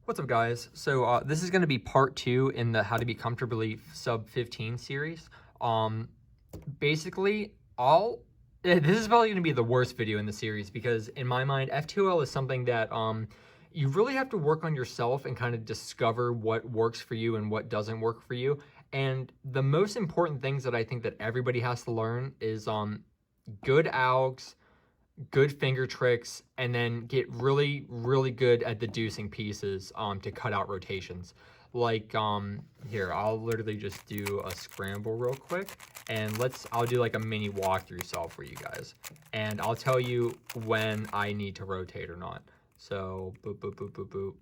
What's up, guys? So this is going to be part 2 in the How to Be Comfortably Sub-15 series. Basically, this is probably going to be the worst video in the series because in my mind, F2L is something that you really have to work on yourself and kind of discover what works for you and what doesn't work for you. And the most important things that I think that everybody has to learn is good algs, good finger tricks, and then get really, really good at deducing pieces to cut out rotations. Like, here, I'll literally just do a scramble real quick, and I'll do like a mini walkthrough solve for you guys. And I'll tell you when I need to rotate or not. So, boop, boop, boop, boop, boop.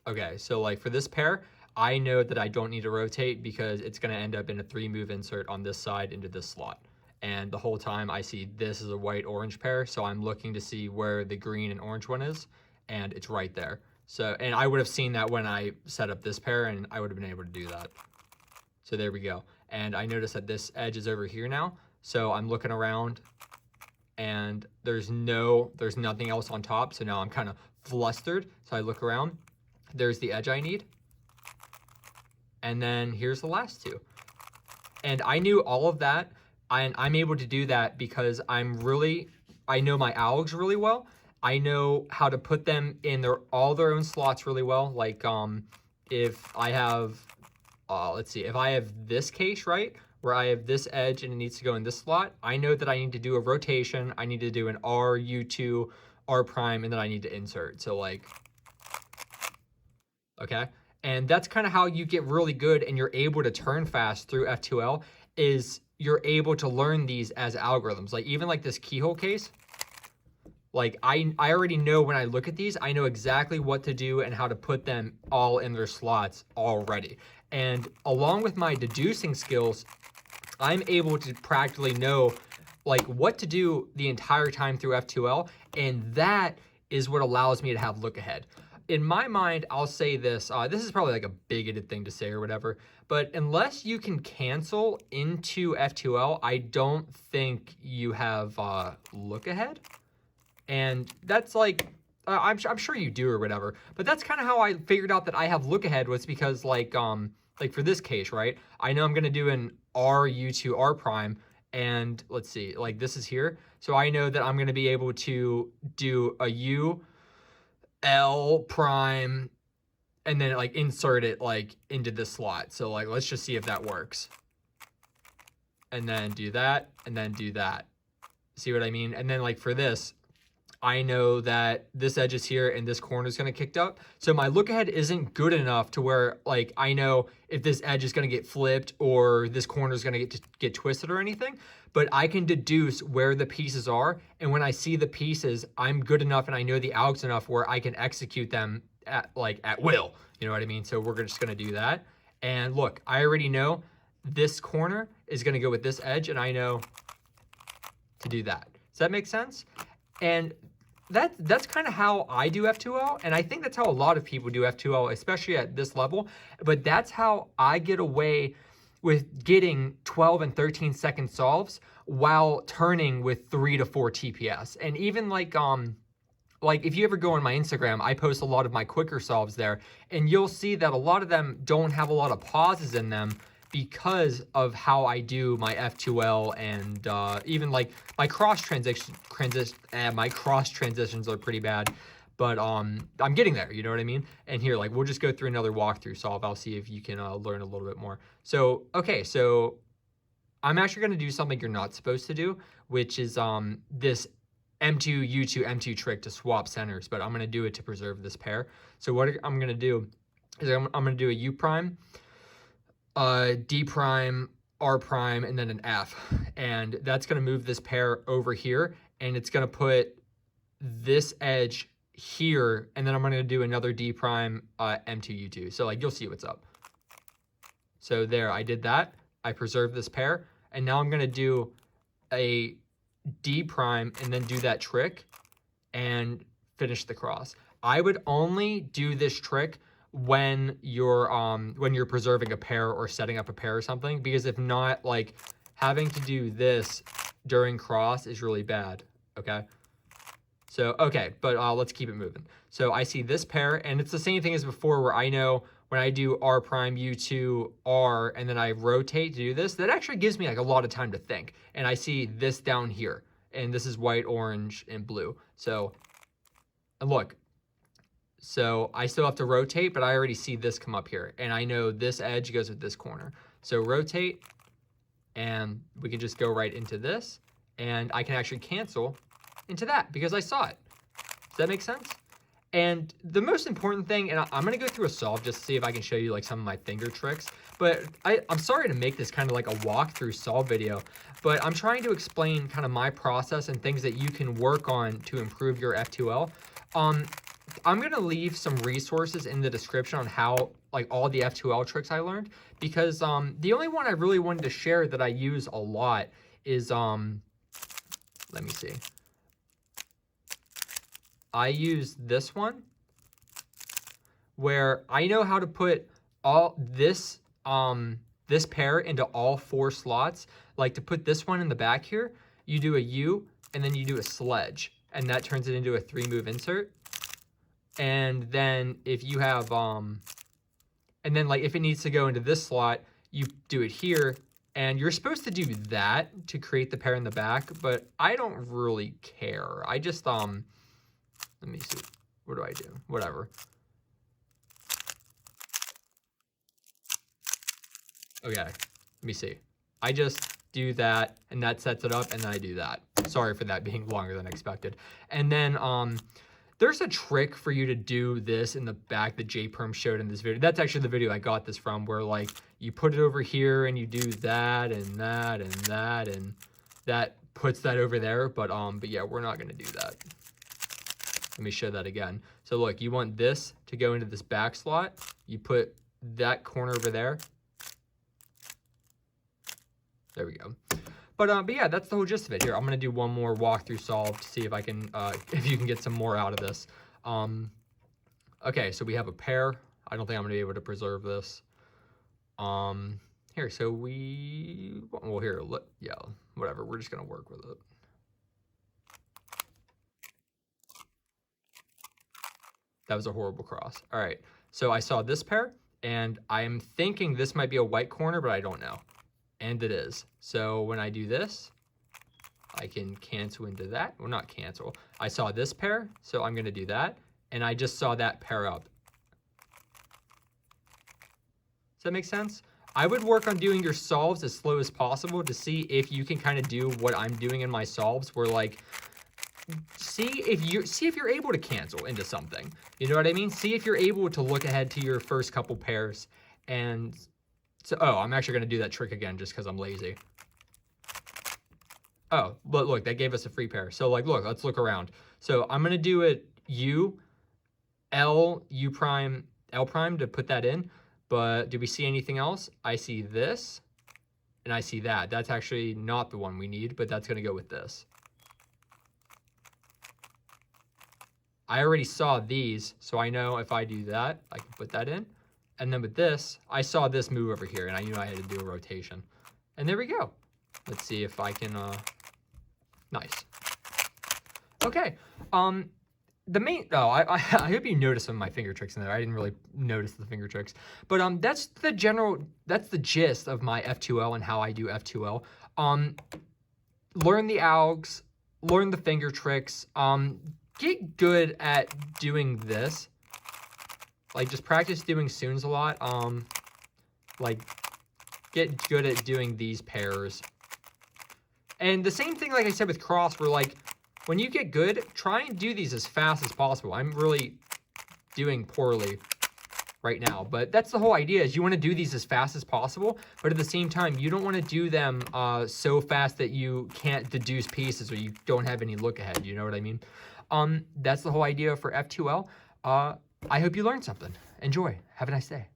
Okay, so like for this pair, I know that I don't need to rotate because it's gonna end up in a 3-move insert on this side into this slot. And the whole time I see this is a white-orange pair, so I'm looking to see where the green and orange one is, and it's right there. So, and I would have seen that when I set up this pair, and I would have been able to do that. So there we go. And I notice that this edge is over here now, so I'm looking around, and there's nothing else on top, so now I'm kind of flustered. So I look around, there's the edge I need, and then here's the last two. And I knew all of that, and I'm able to do that because I know my algs really well. I know how to put them in all their own slots really well. Like if I have, let's see, if I have this case, right, where I have this edge and it needs to go in this slot, I know that I need to do a rotation. I need to do an R, U2, R prime, and then I need to insert. So like, okay. And that's kind of how you get really good and you're able to turn fast through F2L is you're able to learn these as algorithms. Like even like this keyhole case, like I already know when I look at these, I know exactly what to do and how to put them all in their slots already. And along with my deducing skills, I'm able to practically know like what to do the entire time through F2L. And that is what allows me to have look ahead. In my mind, I'll say this, this is probably like a bigoted thing to say or whatever, but unless you can cancel into F2L, I don't think you have look ahead. And that's like, I'm sure you do or whatever, but that's kind of how I figured out that I have look ahead was because like for this case, right? I know I'm gonna do an R, U2, R prime, and let's see, like this is here. So I know that I'm gonna be able to do a U, L prime, and then like insert it like into this slot. So like, let's just see if that works. And then do that, and then do that. See what I mean? And then like for this, I know that this edge is here and this corner is going to kicked up. So my look ahead isn't good enough to where like I know if this edge is going to get flipped or this corner is going to get twisted or anything, but I can deduce where the pieces are. And when I see the pieces, I'm good enough and I know the algs enough where I can execute them at will. You know what I mean? So we're just going to do that. And look, I already know this corner is going to go with this edge and I know to do that. Does that make sense? And that's kind of how I do F2L, and I think that's how a lot of people do F2L, especially at this level, but that's how I get away with getting 12 and 13 second solves while turning with 3 to 4 TPS. And even like if you ever go on my Instagram, I post a lot of my quicker solves there, and you'll see that a lot of them don't have a lot of pauses in them because of how I do my F2L and even like my cross transitions are pretty bad, but I'm getting there, you know what I mean? And here, like, we'll just go through another walkthrough solve. I'll see if you can learn a little bit more. So, okay, so I'm actually gonna do something you're not supposed to do, which is this M2, U2, M2 trick to swap centers, but I'm gonna do it to preserve this pair. So what I'm gonna do is I'm gonna do a U prime, D prime, R prime, and then an F. And that's going to move this pair over here, and it's going to put this edge here, and then I'm going to do another D prime, M2, U2. So like, you'll see what's up. So there, I did that. I preserved this pair, and now I'm going to do a D prime and then do that trick and finish the cross. I would only do this trick when you're preserving a pair or setting up a pair or something, because if not, like having to do this during cross is really bad. Okay, So, okay, but let's keep it moving. So I see this pair, and it's the same thing as before where I know when I do R prime, U2, R, and then I rotate to do this, that actually gives me like a lot of time to think. And I see this down here, and this is white, orange, and blue. So, and look, so I still have to rotate, but I already see this come up here, and I know this edge goes with this corner. So rotate, and we can just go right into this, and I can actually cancel into that because I saw it. Does that make sense? And the most important thing, and I'm gonna go through a solve just to see if I can show you like some of my finger tricks, but I'm sorry to make this kind of like a walkthrough solve video, but I'm trying to explain kind of my process and things that you can work on to improve your F2L. I'm gonna leave some resources in the description on how, like, all the F2L tricks I learned, because the only one I really wanted to share that I use a lot is, let me see. I use this one where I know how to put all this, this pair into all 4 slots. Like to put this one in the back here, you do a U and then you do a sledge, and that turns it into a 3-move insert. And then if you have, and then like if it needs to go into this slot, you do it here, and you're supposed to do that to create the pair in the back, but I don't really care. I just, let me see, what do I do? Whatever. Okay, let me see. I just do that, and that sets it up, and then I do that. Sorry for that being longer than expected. And then, there's a trick for you to do this in the back that J-Perm showed in this video. That's actually the video I got this from, where like you put it over here and you do that and that and that, and that puts that over there. But yeah, we're not gonna do that. Let me show that again. So look, you want this to go into this back slot. You put that corner over there. There we go. But yeah, that's the whole gist of it. Here, I'm gonna do one more walkthrough solve to see if I can, if you can get some more out of this. Okay, so we have a pair. I don't think I'm gonna be able to preserve this. Here, so well here, yeah, whatever. We're just gonna work with it. That was a horrible cross. All right, so I saw this pair, and I am thinking this might be a white corner, but I don't know. And it is. So when I do this, I can cancel into that. Well, not cancel. I saw this pair, so I'm gonna do that. And I just saw that pair up. Does that make sense? I would work on doing your solves as slow as possible to see if you can kind of do what I'm doing in my solves, where like, see if you're able to cancel into something. You know what I mean? See if you're able to look ahead to your first couple pairs. And so, oh, I'm actually going to do that trick again just because I'm lazy. Oh, but look, that gave us a free pair. So like, look, let's look around. So I'm going to do it U, L, U prime, L prime to put that in. But do we see anything else? I see this and I see that. That's actually not the one we need, but that's going to go with this. I already saw these, so I know if I do that, I can put that in. And then with this, I saw this move over here, and I knew I had to do a rotation. And there we go. Let's see if I can, nice. Okay, I hope you noticed some of my finger tricks in there. I didn't really notice the finger tricks. But that's the gist of my F2L and how I do F2L. Learn the algs, learn the finger tricks, get good at doing this. Like, just practice doing soons a lot. Like, get good at doing these pairs. And the same thing, like I said, with cross, where, like, when you get good, try and do these as fast as possible. I'm really doing poorly right now. But that's the whole idea, is you want to do these as fast as possible. But at the same time, you don't want to do them so fast that you can't deduce pieces or you don't have any look ahead. You know what I mean? That's the whole idea for F2L. I hope you learned something. Enjoy. Have a nice day.